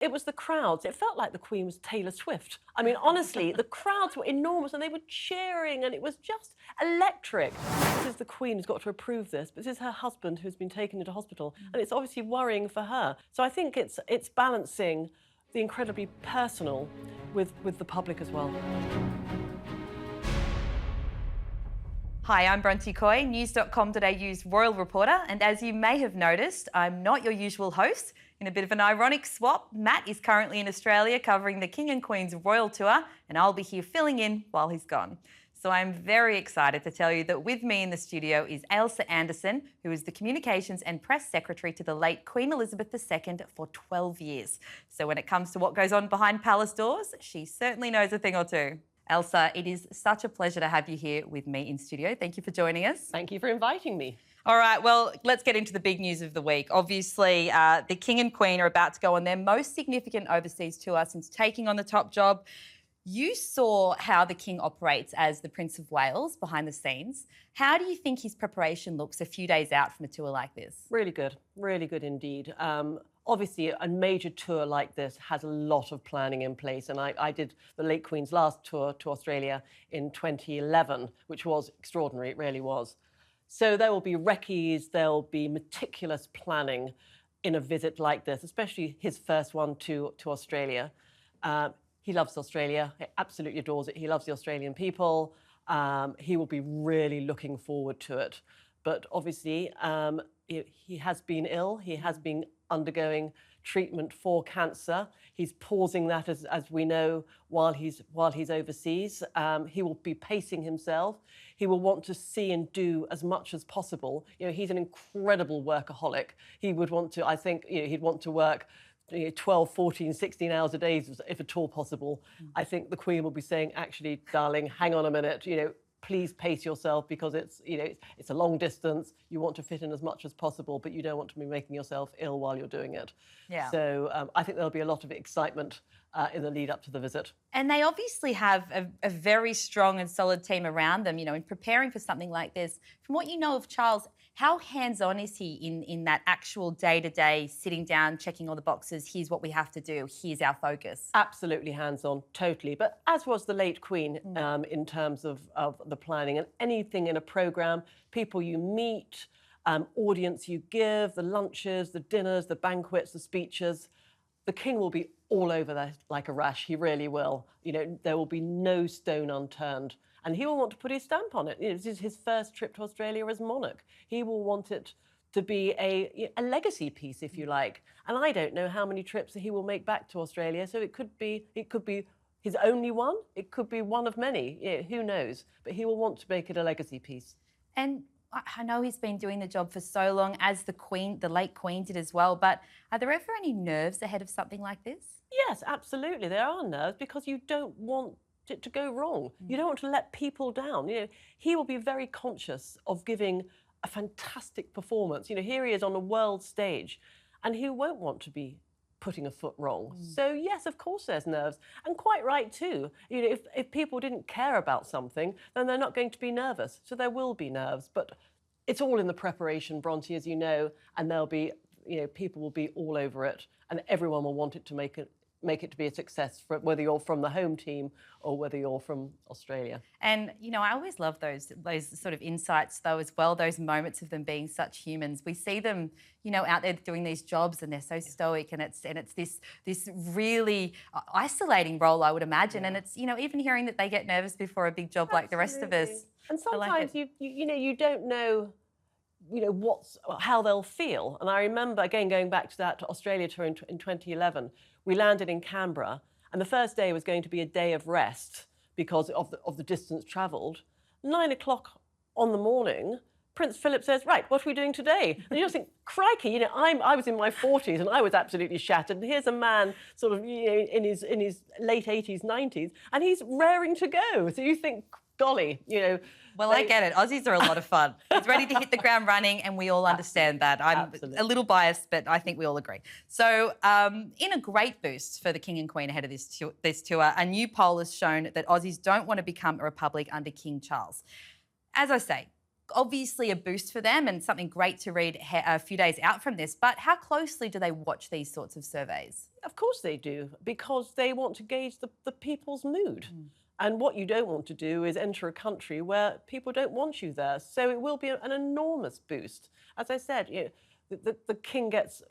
It was the crowds. It felt like the Queen was Taylor Swift. I mean, honestly, the crowds were enormous and they were cheering and it was just electric. This is the Queen who's got to approve this, but this is her husband who's been taken into hospital and it's obviously worrying for her. So I think it's balancing the incredibly personal with the public as well. Hi, I'm Bronte Coy, news.com.au's royal reporter, and as you may have noticed, I'm not your usual host. In a bit of an ironic swap, Matt is currently in Australia covering the King and Queen's royal tour, and I'll be here filling in while he's gone. So I'm very excited to tell you that with me in the studio is Ailsa Anderson, who is the Communications and Press Secretary to the late Queen Elizabeth II for 12 years. So when it comes to what goes on behind palace doors, she certainly knows a thing or two. Ailsa, it is such a pleasure to have you here with me in studio. Thank you for joining us. Thank you for inviting me. All right, well, let's get into the big news of the week. Obviously, the King and Queen are about to go on their most significant overseas tour since taking on the top job. You saw how the King operates as the Prince of Wales behind the scenes. How do you think his preparation looks a few days out from a tour like this? Really good indeed. Obviously, a major tour like this has a lot of planning in place, and I did the late Queen's last tour to Australia in 2011, which was extraordinary, it really was. So there will be recce's, there'll be meticulous planning in a visit like this, especially his first one to Australia. He loves Australia, he absolutely adores it, he loves the Australian people, he will be really looking forward to it. But obviously, he has been ill, he has been undergoing treatment for cancer. He's pausing that, as we know, while he's overseas. He will be pacing himself. He will want to see and do as much as possible. You know, he's an incredible workaholic. He would want to, I think, he'd want to work 12, 14, 16 hours a day, if at all possible. I think the Queen will be saying, actually, darling, hang on a minute, please pace yourself because it's a long distance. You want to fit in as much as possible, but you don't want to be making yourself ill while you're doing it. Yeah. So I think there'll be a lot of excitement in the lead up to the visit. And they obviously have a very strong and solid team around them, in preparing for something like this. From what you know of Charles, how hands-on is he in that actual day-to-day, sitting down, checking all the boxes, here's what we have to do, here's our focus? Absolutely hands-on, totally. But as was the late Queen in terms of the planning and anything in a programme, people you meet, audience you give, the lunches, the dinners, the banquets, the speeches. The King will be all over that like a rash, he really will. There will be no stone unturned. And he will want to put his stamp on it. This is his first trip to Australia as monarch. He will want it to be a legacy piece, if you like. And I don't know how many trips he will make back to Australia. So it could be his only one. It could be one of many. Who knows? But he will want to make it a legacy piece. And I know he's been doing the job for so long, as the late Queen did as well. But are there ever any nerves ahead of something like this? Yes, absolutely. There are nerves because you don't want it to go wrong. You don't want to let people down. He will be very conscious of giving a fantastic performance. Here he is on a world stage and he won't want to be putting a foot wrong. So yes, of course there's nerves, and quite right too. If people didn't care about something, then they're not going to be nervous. So there will be nerves, but it's all in the preparation, Bronte, as you know, and there'll be, people will be all over it, and everyone will want it to make it to be a success, whether you're from the home team or whether you're from Australia. And, I always love those sort of insights, though, as well, those moments of them being such humans. We see them, out there doing these jobs and they're so stoic, and it's this really isolating role, I would imagine. Yeah. And it's, even hearing that they get nervous before a big job like the rest of us. And sometimes you don't know how they'll feel. And I remember, again, going back to that Australia tour in 2011, we landed in Canberra, and the first day was going to be a day of rest because of the distance travelled. 9 o'clock on the morning, Prince Philip says, right, what are we doing today? And you just think, crikey, I was in my 40s and I was absolutely shattered. And here's a man sort of in his late 80s, 90s, and he's raring to go. So you think, golly, Well, I get it. Aussies are a lot of fun. He's ready to hit the ground running, and we all understand that. I'm a little biased, but I think we all agree. So in a great boost for the King and Queen ahead of this tour, a new poll has shown that Aussies don't want to become a republic under King Charles. As I say, obviously a boost for them and something great to read a few days out from this, but how closely do they watch these sorts of surveys? Of course they do, because they want to gauge the people's mood. And what you don't want to do is enter a country where people don't want you there. So it will be an enormous boost. As I said, the king gets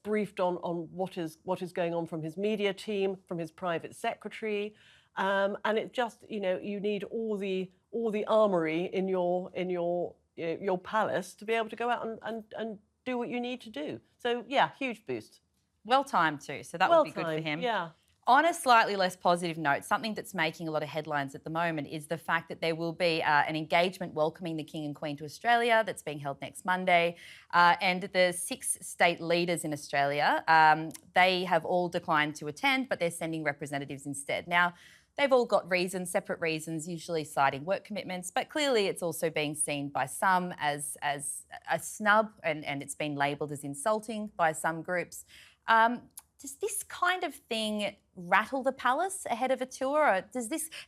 briefed on what is going on from his media team, from his private secretary, and it just you need all the armory in your palace to be able to go out and do what you need to do. So yeah, huge boost. Well timed too, so that would be good for him. Yeah. On a slightly less positive note, something that's making a lot of headlines at the moment is the fact that there will be an engagement welcoming the King and Queen to Australia that's being held next Monday. And the 6 state leaders in Australia, they have all declined to attend, but they're sending representatives instead. Now, they've all got reasons, separate reasons, usually citing work commitments, but clearly it's also being seen by some as a snub, and it's been labelled as insulting by some groups. Does this kind of thing rattle the palace ahead of a tour? Or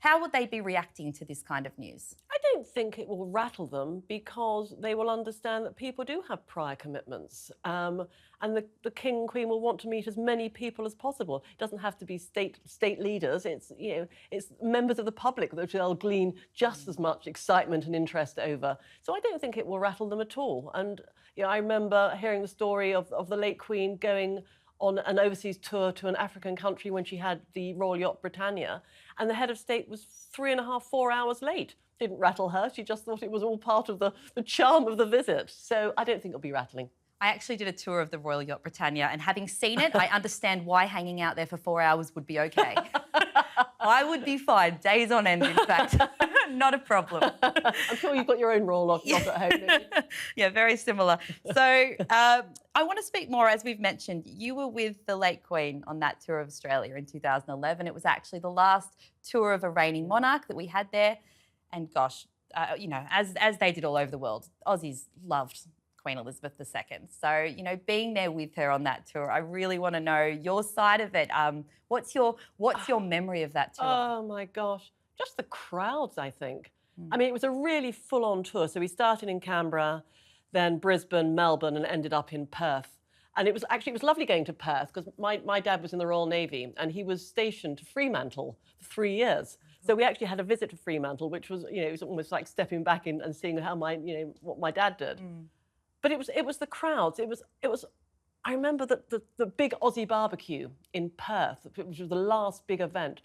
how would they be reacting to this kind of news? I don't think it will rattle them, because they will understand that people do have prior commitments. And the King and Queen will want to meet as many people as possible. It doesn't have to be state leaders. It's members of the public that they'll glean just as much excitement and interest over. So I don't think it will rattle them at all. And I remember hearing the story of the late Queen going on an overseas tour to an African country when she had the Royal Yacht Britannia, and the head of state was 3.5, 4 hours late. Didn't rattle her. She just thought it was all part of the charm of the visit. So I don't think it'll be rattling. I actually did a tour of the Royal Yacht Britannia, and having seen it, I understand why hanging out there for 4 hours would be okay. I would be fine, days on end, in fact. Not a problem. I'm sure you've got your own roll off at home. Yeah, very similar. So I want to speak more, as we've mentioned, you were with the late Queen on that tour of Australia in 2011. It was actually the last tour of a reigning monarch that we had there. And gosh, as they did all over the world, Aussies loved Queen Elizabeth II. So, being there with her on that tour, I really want to know your side of it. What's your memory of that tour? Oh my gosh, just the crowds, I think. I mean, it was a really full-on tour. So we started in Canberra, then Brisbane, Melbourne, and ended up in Perth. And it was lovely going to Perth, because my dad was in the Royal Navy and he was stationed to Fremantle for 3 years. So we actually had a visit to Fremantle, which was, it was almost like stepping back in and seeing how what my dad did. But it was the crowds. It was. I remember the big Aussie barbecue in Perth, which was the last big event,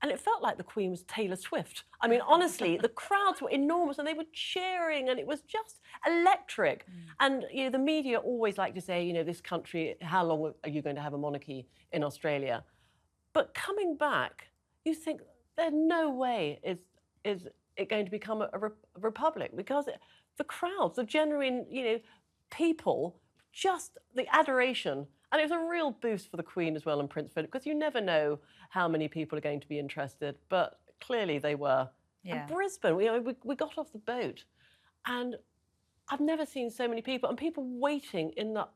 and it felt like the Queen was Taylor Swift. I mean, honestly, the crowds were enormous, and they were cheering, and it was just electric. And the media always like to say, this country, how long are you going to have a monarchy in Australia? But coming back, you think there's no way is it going to become a republic, because the crowds, the genuine, people, just the adoration. And it was a real boost for the Queen as well and Prince Philip, because you never know how many people are going to be interested, but clearly they were. Yeah. And Brisbane, we got off the boat, and I've never seen so many people, and people waiting in that,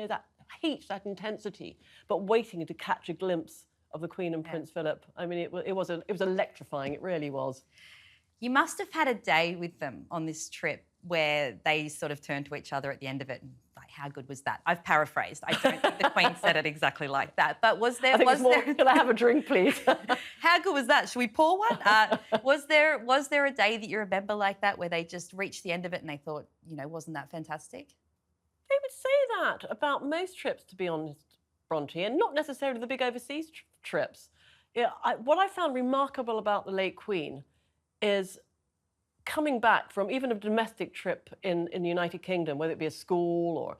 that heat, that intensity, but waiting to catch a glimpse of the Queen and Prince Philip. I mean, it was electrifying. It really was. You must have had a day with them on this trip where they sort of turned to each other at the end of it and like, how good was that? I've paraphrased. I don't think the Queen said it exactly like that. But was there... Can I have a drink, please? How good was that? Should we pour one? Was there a day that you remember like that where they just reached the end of it and they thought, wasn't that fantastic? They would say that about most trips, to be honest, Bronte, and not necessarily the big overseas trips. What I found remarkable about the late Queen is coming back from even a domestic trip in the United Kingdom, whether it be a school or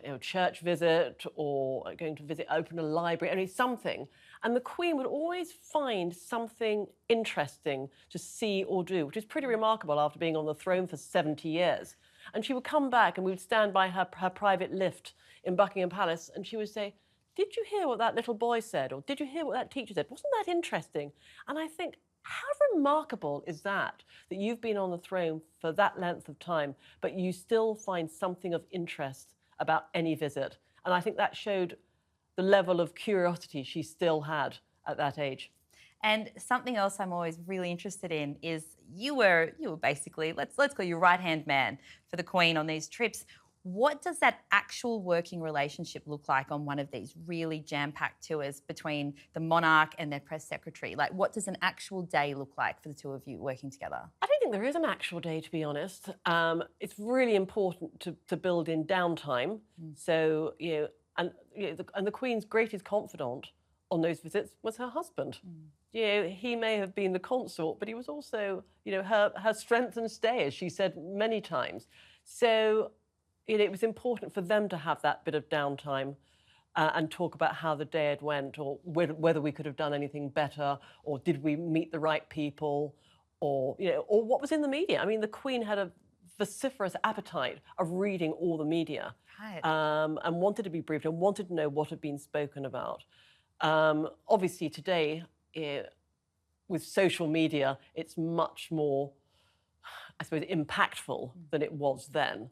a church visit or going to open a library, something. And the Queen would always find something interesting to see or do, which is pretty remarkable after being on the throne for 70 years. And she would come back and we would stand by her private lift in Buckingham Palace and she would say, "Did you hear what that little boy said?" Or "Did you hear what that teacher said? Wasn't that interesting?" And I think, how remarkable is that you've been on the throne for that length of time, but you still find something of interest about any visit. And I think that showed the level of curiosity she still had at that age. And something else I'm always really interested in is you were basically, let's call you right-hand man for the Queen on these trips. What does that actual working relationship look like on one of these really jam-packed tours between the monarch and their press secretary? Like, what does an actual day look like for the two of you working together? I don't think there is an actual day, to be honest. It's really important to build in downtime. So, and the Queen's greatest confidant on those visits was her husband. He may have been the consort, but he was also, her strength and stay, as she said many times. So, it was important for them to have that bit of downtime and talk about how the day had went, or whether we could have done anything better, or did we meet the right people, or what was in the media. I mean, the Queen had a vociferous appetite of reading all the media, Right. And wanted to be briefed and wanted to know what had been spoken about. Obviously, today, with social media, it's much more, I suppose, impactful than it was then.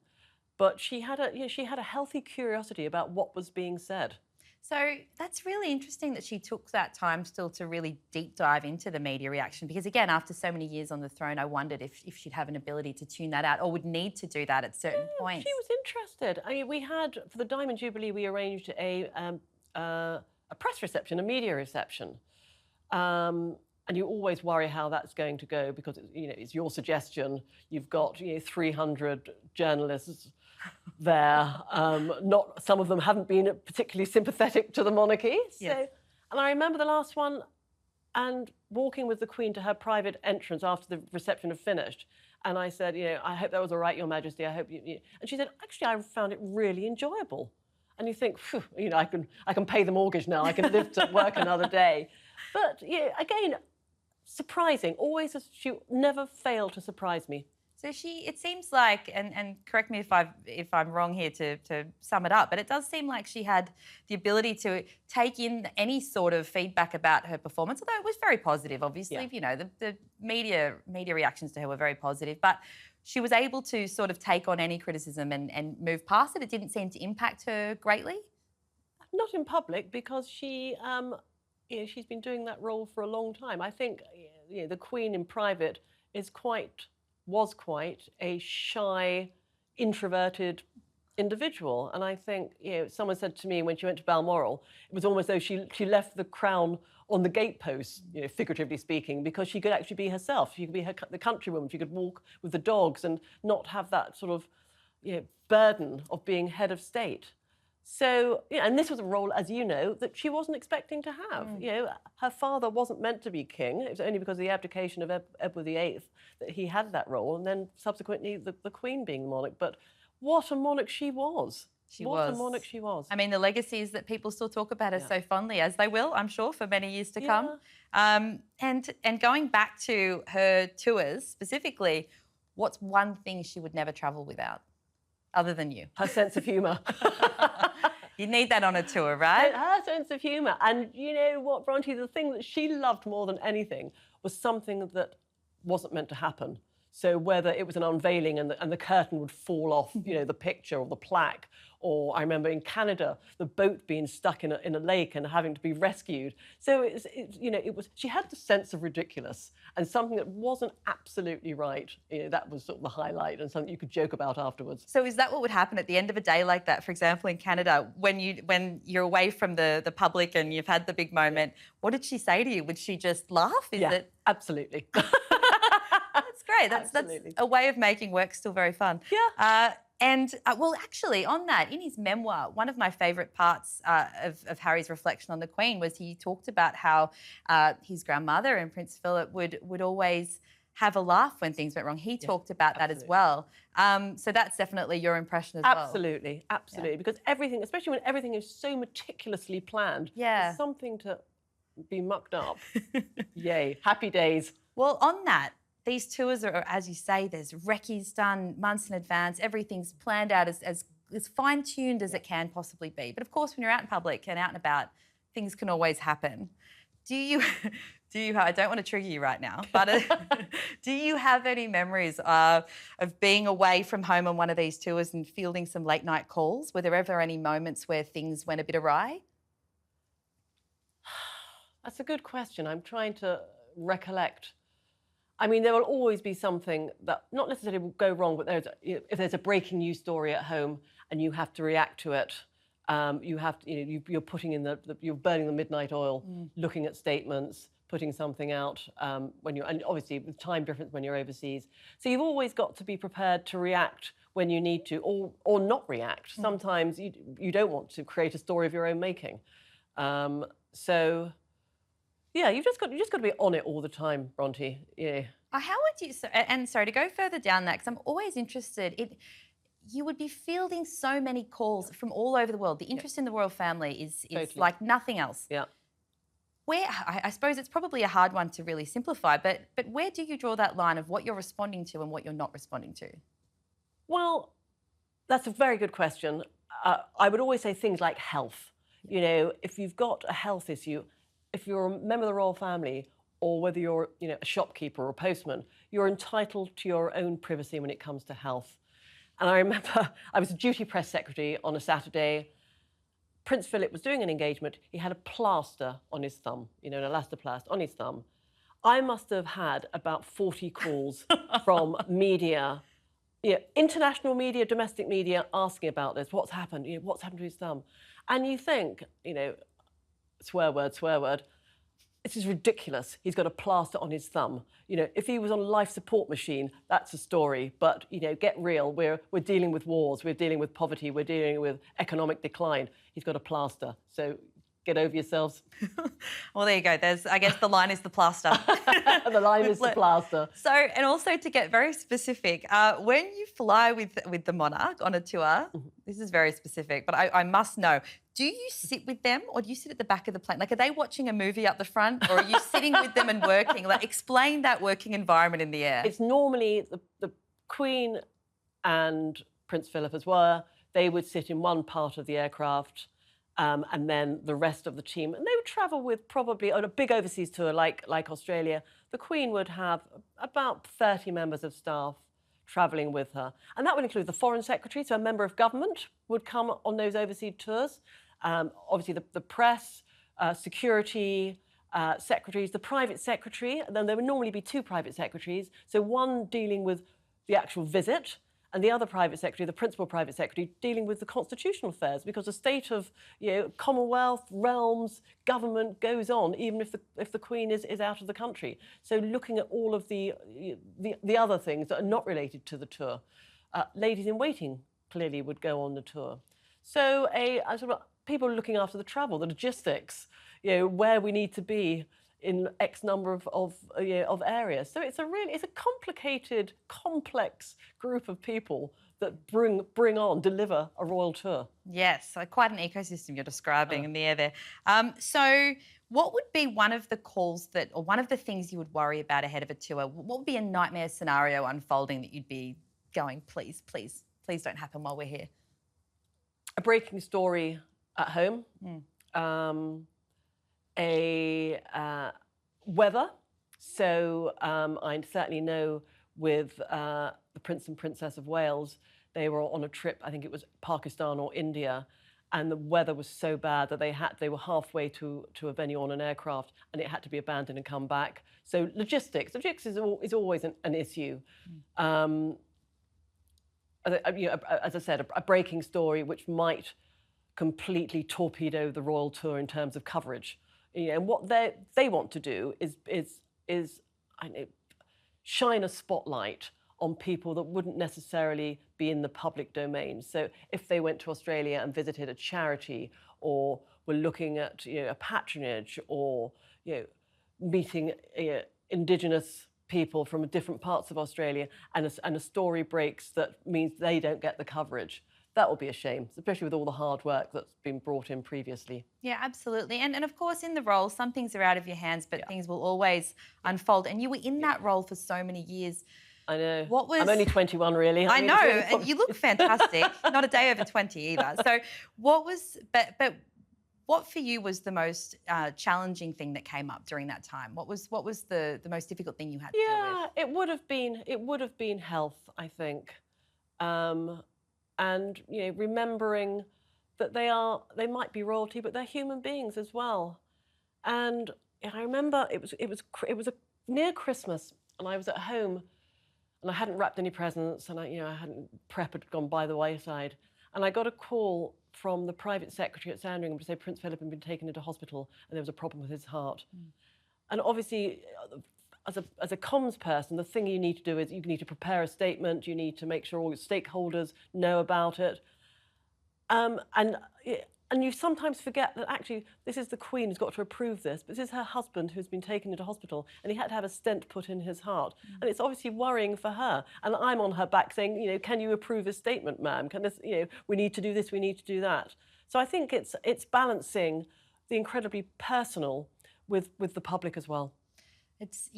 But she had a healthy curiosity about what was being said. So that's really interesting that she took that time still to really deep dive into the media reaction, because again, after so many years on the throne, I wondered if she'd have an ability to tune that out or would need to do that at certain points. She was interested. I mean, we had, for the Diamond Jubilee, we arranged a press reception, a media reception. And you always worry how that's going to go, because it's your suggestion. You've got 300 journalists there. Not some of them haven't been particularly sympathetic to the monarchy. Yes. And I remember the last one, and walking with the Queen to her private entrance after the reception had finished. And I said, I hope that was all right, Your Majesty. I hope you. And she said, actually, I found it really enjoyable. And you think, I can pay the mortgage now. I can live to work another day. But again, surprising. Always, she never failed to surprise me. So it seems like, and correct me if I'm wrong here to sum it up, but it does seem like she had the ability to take in any sort of feedback about her performance, although it was very positive, obviously. Yeah. The media reactions to her were very positive, but she was able to sort of take on any criticism and move past it. It didn't seem to impact her greatly. Not in public, because she's been doing that role for a long time. I think the Queen in private was quite a shy, introverted individual. And I think, someone said to me when she went to Balmoral, it was almost as though she left the crown on the gatepost, figuratively speaking, because she could actually be herself. She could be the countrywoman. She could walk with the dogs and not have that sort of burden of being head of state. So, and this was a role, as you know, that she wasn't expecting to have. Her father wasn't meant to be king. It was only because of the abdication of Edward VIII that he had that role, and then subsequently the Queen being the monarch. But what a monarch she was. What a monarch she was. I mean, the legacies that people still talk about her so fondly, as they will, I'm sure, for many years to come. And going back to her tours specifically, what's one thing she would never travel without, other than you? Her sense of humour. You need that on a tour, right? Her sense of humour. And you know what, Bronte, the thing that she loved more than anything was something that wasn't meant to happen. So whether it was an unveiling and the curtain would fall off, the picture or the plaque, or I remember in Canada, the boat being stuck in a lake and having to be rescued. So she had the sense of ridiculous and something that wasn't absolutely right. That was sort of the highlight and something you could joke about afterwards. So is that what would happen at the end of a day like that? For example, in Canada, when you're away from the public and you've had the big moment, what did she say to you? Would she just laugh? Absolutely. That's great. That's a way of making work still very fun. Yeah. Well, actually, on that, in his memoir, one of my favourite parts of Harry's reflection on the Queen was he talked about how his grandmother and Prince Philip would always have a laugh when things went wrong. He talked about that as well. So that's definitely your impression as well. Absolutely. Because everything, especially when everything is so meticulously planned, there's something to be mucked up. Yay. Happy days. Well, on that, these tours are, as you say, there's recce's done months in advance. Everything's planned out as fine-tuned as it can possibly be. But of course, when you're out in public and out and about, things can always happen. Do you I don't want to trigger you right now, but do you have any memories of being away from home on one of these tours and fielding some late night calls? Were there ever any moments where things went a bit awry? That's a good question. I'm trying to recollect. I mean, there will always be something that not necessarily will go wrong, but if there's a breaking news story at home and you have to react to it, you have to, you're putting in you're burning the midnight oil, looking at statements, putting something out and obviously with time difference when you're overseas. So you've always got to be prepared to react when you need to, or not react. Sometimes you don't want to create a story of your own making. So yeah, you've just got to be on it all the time, Bronte. Yeah. How would you? And sorry to go further down that, because I'm always interested. You would be fielding so many calls from all over the world. The interest in the royal family is Totally. like nothing else. Yeah. Where I suppose it's probably a hard one to really simplify, but where do you draw that line of what you're responding to and what you're not responding to? Well, that's a very good question. I would always say things like health. You know, if you've got a health issue, if you're a member of the royal family, or whether you're a shopkeeper or a postman, you're entitled to your own privacy when it comes to health. And I remember I was a duty press secretary on a Saturday. Prince Philip was doing an engagement. He had a plaster on his thumb, an elastoplast on his thumb. I must have had about 40 calls from media, international media, domestic media, asking about this. What's happened? What's happened to his thumb? And you think, swear word, this is ridiculous. He's got a plaster on his thumb. If he was on a life support machine, that's a story. But, get real. We're dealing with wars. We're dealing with poverty. We're dealing with economic decline. He's got a plaster. So get over yourselves. Well, there you go. I guess the line is the plaster. The line is the plaster. So, and also to get very specific, when you fly with the monarch on a tour, this is very specific, but I must know, do you sit with them or do you sit at the back of the plane? Like, are they watching a movie up the front or are you sitting with them and working? Like, explain that working environment in the air. It's normally the Queen and Prince Philip as well. They would sit in one part of the aircraft and then the rest of the team. And they would travel with probably, on a big overseas tour like Australia, the Queen would have about 30 members of staff travelling with her. And that would include the Foreign Secretary, so a member of government would come on those overseas tours. Obviously, the press, security, secretaries, the private secretary, and then there would normally be two private secretaries, so one dealing with the actual visit, and the other private secretary, the principal private secretary, dealing with the constitutional affairs, because the state of Commonwealth, realms, government goes on, even if the Queen is out of the country. So looking at all of the other things that are not related to the tour. Ladies in waiting clearly would go on the tour. So a sort of people looking after the travel, the logistics, where we need to be in X number of areas. So it's a complicated, complex group of people that deliver a royal tour. Yes, so quite an ecosystem you're describing in the air there. So what would be one of the calls or one of the things you would worry about ahead of a tour? What would be a nightmare scenario unfolding that you'd be going, please don't happen while we're here? A breaking story at home. Weather. So I certainly know with the Prince and Princess of Wales, they were on a trip, I think it was Pakistan or India, and the weather was so bad that they were halfway to a venue on an aircraft and it had to be abandoned and come back. So logistics is always an issue. As I said, a breaking story which might completely torpedo the royal tour in terms of coverage. And what they want to do is shine a spotlight on people that wouldn't necessarily be in the public domain. So if they went to Australia and visited a charity, or were looking at a patronage, or meeting Indigenous people from different parts of Australia, and a story breaks that means they don't get the coverage, that will be a shame, especially with all the hard work that's been brought in previously. Yeah, absolutely. And of course, in the role, some things are out of your hands, but things will always unfold. And you were in that role for so many years. I know. I'm only 21, really. I know, and you look fantastic. Not a day over 20 either. So what for you was the most challenging thing that came up during that time? What was the most difficult thing you had to deal with? It would have been health, I think. And remembering that they might be royalty, but they're human beings as well. And Yeah, I remember near Christmas, and I was at home, and I hadn't wrapped any presents, and I hadn't prep had gone by the wayside, and I got a call from the private secretary at Sandringham to say Prince Philip had been taken into hospital and there was a problem with his heart. And obviously, as a comms person, the thing you need to do is you need to prepare a statement. You need to make sure all your stakeholders know about it. And you sometimes forget that actually this is the Queen who's got to approve this, but this is her husband who's been taken into hospital and he had to have a stent put in his heart. And it's obviously worrying for her. And I'm on her back saying, can you approve this statement, ma'am? Can this, we need to do this, we need to do that. So I think it's balancing the incredibly personal with the public as well. It's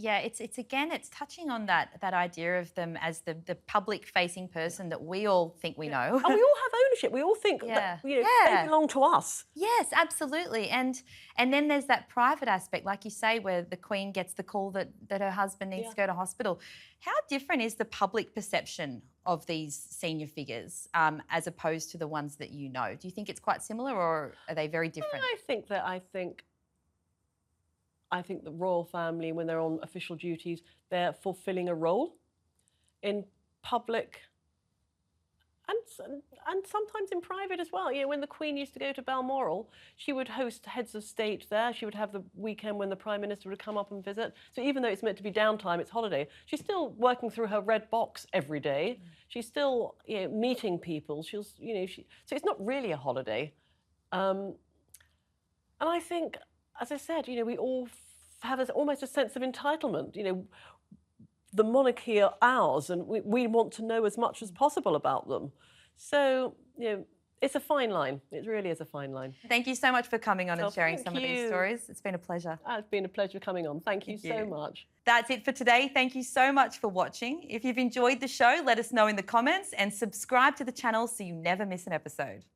again, it's touching on that idea of them as the public-facing person that we all think we know. And we all have ownership. We all think that they belong to us. Yes, absolutely. And then there's that private aspect, like you say, where the Queen gets the call that her husband needs to go to hospital. How different is the public perception of these senior figures as opposed to the ones that you know? Do you think it's quite similar, or are they very different? I think the royal family, when they're on official duties, they're fulfilling a role in public and sometimes in private as well. When the Queen used to go to Balmoral, she would host heads of state there. She would have the weekend when the Prime Minister would come up and visit. So even though it's meant to be downtime, it's holiday, she's still working through her red box every day. She's still meeting people. So it's not really a holiday. And I think, as I said, we all have almost a sense of entitlement. The monarchy are ours, and we want to know as much as possible about them. So, it's a fine line. It really is a fine line. Thank you so much for coming on and sharing some of these stories. It's been a pleasure. It's been a pleasure coming on. Thank you so much. That's it for today. Thank you so much for watching. If you've enjoyed the show, let us know in the comments and subscribe to the channel so you never miss an episode.